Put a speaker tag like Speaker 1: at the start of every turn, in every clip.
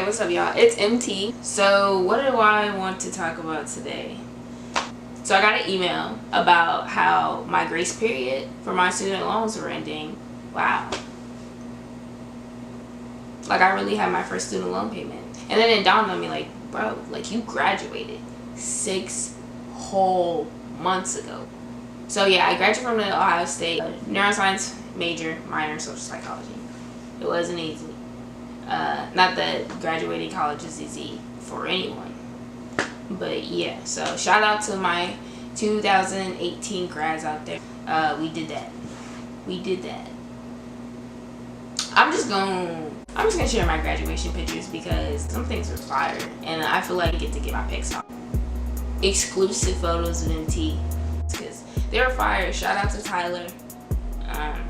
Speaker 1: what's up y'all? It's MT. So what do I want to talk about today? So I got an email about how my grace period for my student loans were ending. Wow. Like I really had my first student loan payment. And then it dawned on me like, bro, like you graduated 6 whole months ago. So yeah, I graduated from the Ohio State neuroscience major, minor in social psychology. It wasn't easy. Not that graduating college is easy for anyone. But yeah, so shout out to my 2018 grads out there. We did that. I'm just gonna share my graduation pictures because some things were fire and I feel like I get to get my pics off. Exclusive photos of MT because they were fire. Shout out to Tyler. And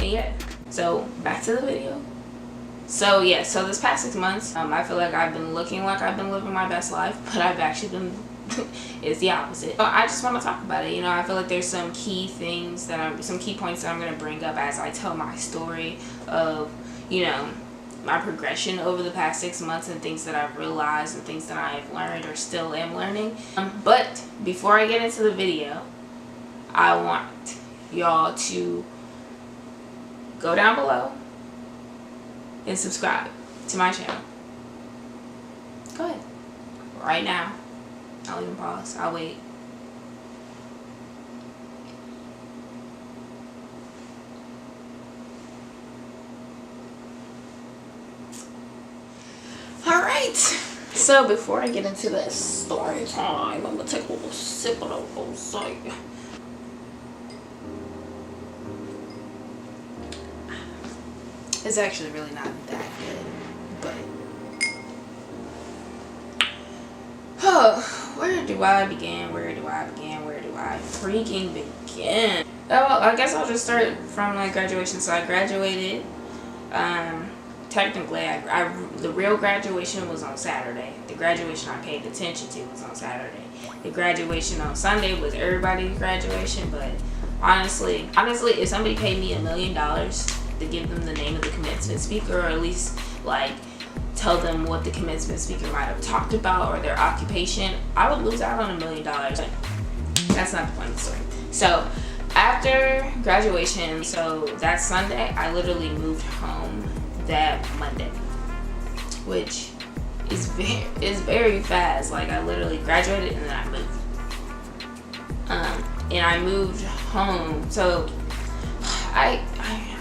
Speaker 1: yeah, so back to the video. So yeah, so this past 6 months, I feel like I've been looking like I've been living my best life, but I've actually been it's the opposite. So I just want to talk about it. You know, I feel like there's some key things some key points that I'm going to bring up as I tell my story of, you know, my progression over the past 6 months and things that I've realized and things that I've learned or still am learning. But before I get into the video, I want y'all to go down below and subscribe to my channel. Go ahead. Right now. I'll even pause. I'll wait. Alright. So before I get into this story time, I'm gonna take a little sip of the whole site. It's actually really not that good, but where do I begin? Where do I freaking begin? Well, I guess I'll just start from like graduation. So I graduated. Technically, the real graduation was on Saturday. The graduation I paid attention to was on Saturday. The graduation on Sunday was everybody's graduation, but honestly, if somebody paid me $1 million to give them the name of the commencement speaker, or at least like tell them what the commencement speaker might have talked about or their occupation, I would lose out on $1 million. That's not the point of the story. So after graduation, so that Sunday, I literally moved home that Monday, which is very fast. Like I literally graduated and then I moved. And I moved home. So I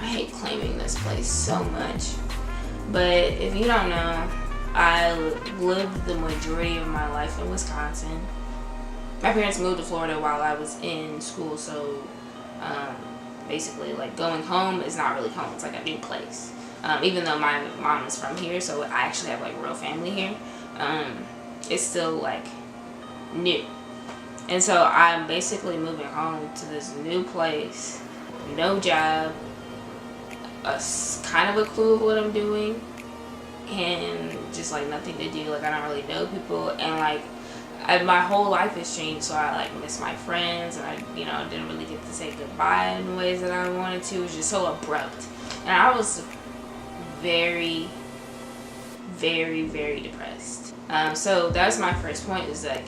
Speaker 1: hate claiming this place so much, but if you don't know, I lived the majority of my life in Wisconsin. My parents moved to Florida while I was in school, so basically like going home is not really home. It's like a new place. Even though my mom is from here, so I actually have like real family here, it's still like new. And so I'm basically moving home to this new place, no job, kind of a clue of what I'm doing, and just like nothing to do. Like I don't really know people, and like my whole life has changed, so I like miss my friends, and I didn't really get to say goodbye in the ways that I wanted to. It was just so abrupt, and I was very, very, very depressed. So that was my first point, is like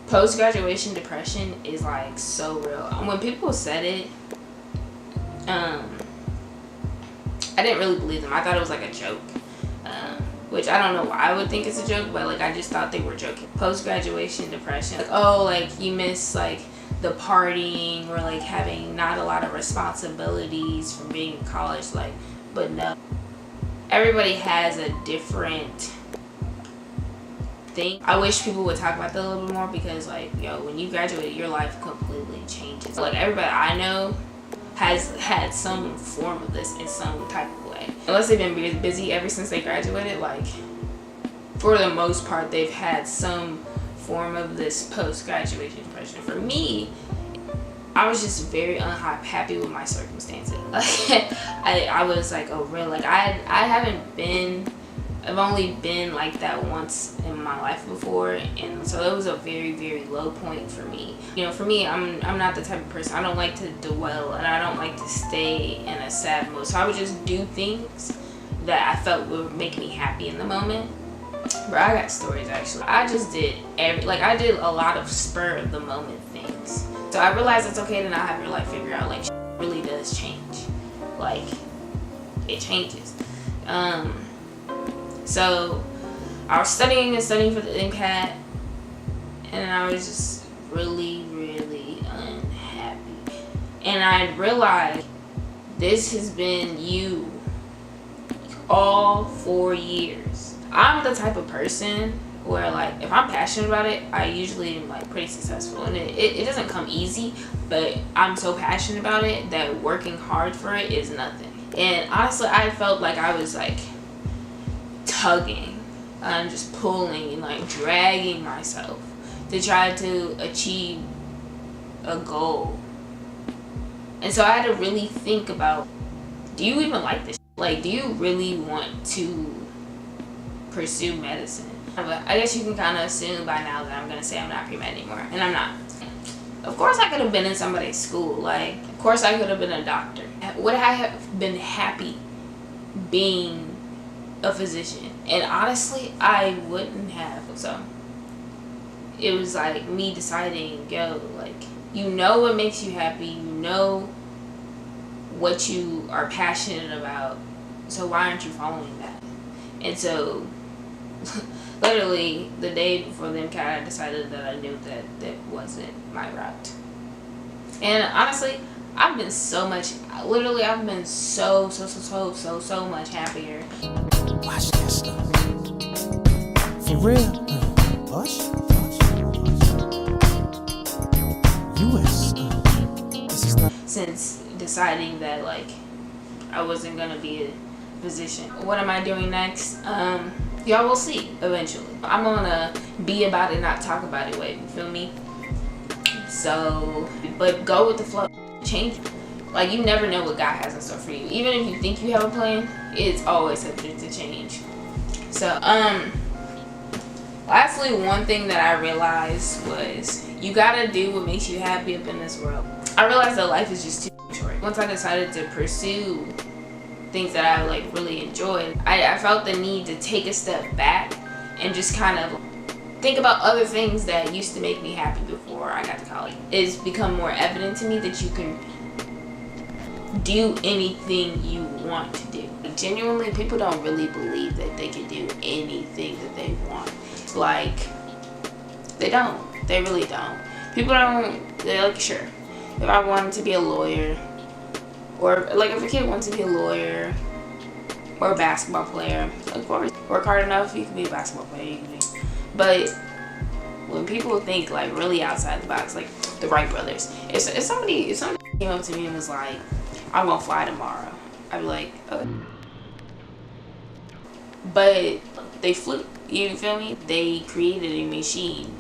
Speaker 1: post-graduation depression is like so real. When people said it, I didn't really believe them. I thought it was like a joke, which I don't know why I would think it's a joke, but like I just thought they were joking. Post-graduation depression, like, oh, like you miss like the partying or like having not a lot of responsibilities from being in college. Like, but no, everybody has a different thing. I wish people would talk about that a little bit more, because like, yo, when you graduate, your life completely changes. Like everybody I know has had some form of this in some type of way. Unless they've been busy ever since they graduated, like for the most part, they've had some form of this post-graduation depression. For me, I was just very unhappy with my circumstances. I was like, oh really? Like I've only been like that once in my life before, and so it was a very, very low point for me. You know, for me, I'm not the type of person, I don't like to dwell and I don't like to stay in a sad mood. So I would just do things that I felt would make me happy in the moment. Bro, I got stories actually. I just did I did a lot of spur of the moment things. So I realized it's okay to not have your life figured out. Like, shit really does change. Like, it changes. So I was studying for the MCAT, and I was just really, really unhappy. And I realized this has been you all 4 years. I'm the type of person where, like, if I'm passionate about it, I usually am, like, pretty successful. And it doesn't come easy, but I'm so passionate about it that working hard for it is nothing. And honestly, I felt like I was, like, tugging. I'm just pulling and, like, dragging myself to try to achieve a goal. And so I had to really think about, do you even like this? Like, do you really want to pursue medicine? But I guess you can kind of assume by now that I'm going to say I'm not pre-med anymore. And I'm not. Of course I could have been in somebody's school. Like, of course I could have been a doctor. Would I have been happy being a physician? And honestly, I wouldn't have. So it was like me deciding, yo, like, you know what makes you happy. You know what you are passionate about. So why aren't you following that? And so literally the day before the MCAT, I decided that I knew that that wasn't my route. And honestly, I've been so much, literally I've been so much happier.
Speaker 2: Watch this. For real. Push. US. This is not.
Speaker 1: Since deciding that, like, I wasn't gonna be a physician. What am I doing next? Y'all will see eventually. I'm gonna be about it, not talk about it. Wait, you feel me? So, but go with the flow. Change. Like, you never know what God has in store for you. Even if you think you have a plan, it's always subject to change. So, lastly, one thing that I realized was you gotta do what makes you happy up in this world. I realized that life is just too short. Once I decided to pursue things that I, like, really enjoyed, I felt the need to take a step back and just kind of think about other things that used to make me happy before I got to college. It's become more evident to me that you can do anything you want to do. Genuinely, people don't really believe that they can do anything that they want. Like, they don't. They really don't. People don't. They're like, sure, if I wanted to be a lawyer, or like if a kid wants to be a lawyer or a basketball player, of course, work hard enough, you can be a basketball player. You can be. But when people think, like, really outside the box, like the Wright brothers, if somebody came up to me and was like, I'm gonna fly tomorrow, I'd be like, okay. But they flew. You feel me? They created a machine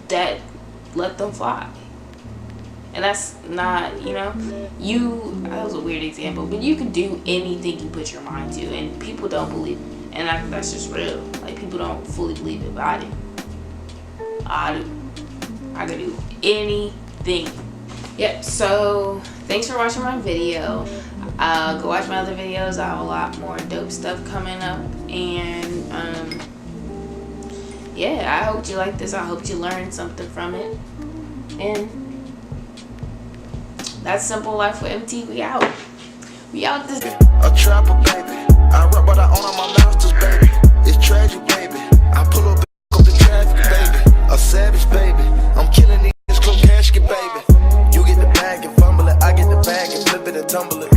Speaker 1: that let them fly. And that's not, you know, that was a weird example, but you can do anything you put your mind to, and people don't believe it. And that's just real. Like, people don't fully believe it, but I do. I can do anything. Yep, so thanks for watching my video. Go watch my other videos. I have a lot more dope stuff coming up. And yeah, I hope you like this. I hope you learned something from it. And that's Simple Life with MT. We out. We out this.
Speaker 3: A trapper, baby. I rap, but I own all my masters, baby. It's tragic, baby. I pull up the traffic, baby. A savage, baby. I'm killing these close casket, baby. You get the bag and fumble it. I get the bag and flip it and tumble it.